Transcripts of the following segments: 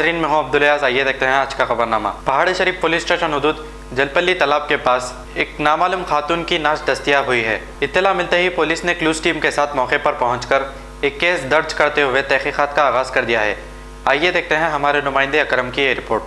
नाजरीन में हूँ अब्दुलियाज। आइए देखते हैं आज का खबरनामा। पहाड़ी शरीफ पुलिस स्टेशन हुदूद जलपल्ली तालाब के पास एक नामालूम खातून की नाश दस्तियाब हुई है। इत्तला मिलते ही पुलिस ने क्लूज टीम के साथ मौके पर पहुंचकर एक केस दर्ज करते हुए तहकीकात का आगाज़ कर दिया है। आइए देखते हैं हमारे नुमाइंदे अकरम की ये रिपोर्ट।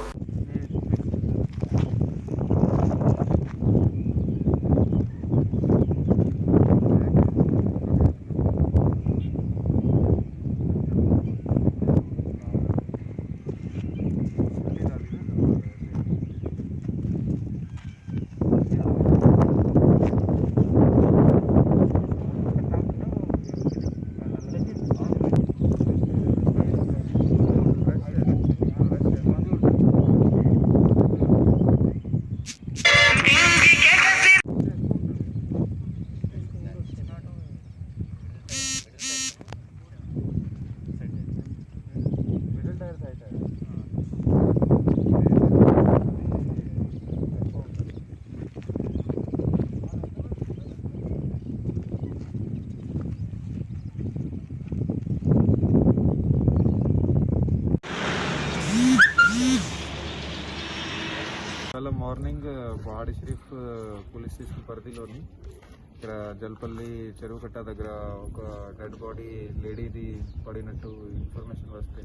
ఇవాళ morning Pahadi Sharif police station పరిధిలోని ఇక్కడ జల్పల్లి చెరువు కట్ట దగ్గర ఒక డెడ్ బాడీ లేడీది పడినట్టు ఇన్ఫర్మేషన్ వస్తే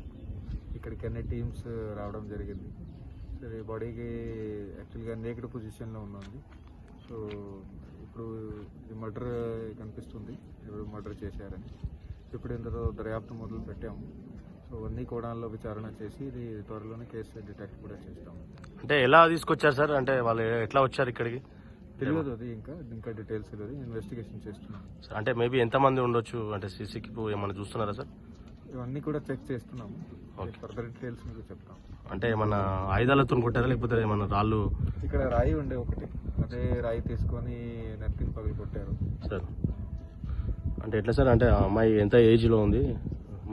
ఇక్కడికి అన్ని టీమ్స్ రావడం జరిగింది. సో ఈ బాడీకి యాక్చువల్గా నేకెడ్ పొజిషన్లో ఉన్నది. సో ఇప్పుడు ఇది మర్డర్ కనిపిస్తుంది, ఇప్పుడు మర్డర్ చేశారని. ఇప్పుడు ఇందులో దర్యాప్తు మొదలు పెట్టాము. సో అన్ని కోణాల్లో విచారణ చేసి ఇది త్వరలోనే కేసు డిటెక్ట్ కూడా చేస్తాము. అంటే ఎలా తీసుకొచ్చారు సార్? అంటే వాళ్ళు ఎట్లా వచ్చారు ఇక్కడికి తెలియదు, అది ఇంకా డీటెయిల్స్ తెలియదు, ఇన్వెస్టిగేషన్ చేస్తున్నాం. అంటే మేబీ ఎంతమంది ఉండొచ్చు, అంటే సీసీకి ఏమైనా చూస్తున్నారా సార్? ఇవన్నీ కూడా చెక్ చేస్తున్నాము, ఫర్దర్ డీటెయిల్స్ మీకు చెప్తాం. అంటే ఏమన్నా ఆయుధాలతో కొట్టారా లేకపోతే ఏమన్నా రాళ్ళు? ఇక్కడ రాయి ఉండే ఒకటి, అదే రాయి తీసుకొని నెత్తిని పగిలి కొట్టారు సార్. అంటే ఎట్లా సార్? అంటే ఆ అమ్మాయి ఎంత ఏజ్లో ఉంది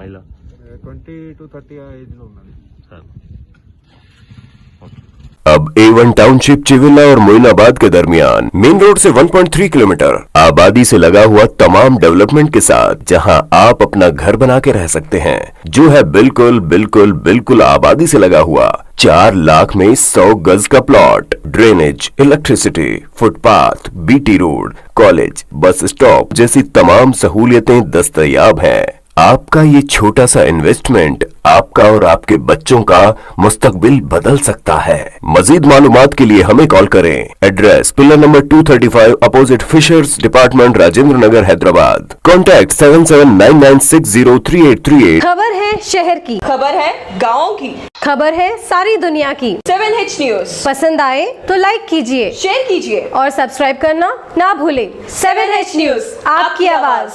మహిళ? 20 to 30 ఏజ్లో ఉన్నది సార్. अब A1 टाउनशिप चिविला और मोइनाबाद के दरमियान मेन रोड से 1.3 किलोमीटर आबादी से लगा हुआ तमाम डेवलपमेंट के साथ जहां आप अपना घर बना के रह सकते हैं, जो है बिल्कुल बिल्कुल बिल्कुल आबादी से लगा हुआ। 4 लाख में 100 गज का plot, drainage, electricity, footpath, BT road, college, bus stop जैसी तमाम सहूलियतें दस्तयाब हैं। आपका ये छोटा सा इन्वेस्टमेंट आपका और आपके बच्चों का मुस्तकबिल बदल सकता है। मजीद मालूमात के लिए हमें कॉल करें। Address pillar number 235 opposite fisheries department, Rajendra Nagar, Hyderabad. Contact 7799603838। खबर है शहर की, खबर है गाँव की, खबर है सारी दुनिया की। 7H न्यूज पसंद आए तो लाइक कीजिए, शेयर कीजिए और सब्सक्राइब करना ना भूले। 7H न्यूज, आपकी आवाज।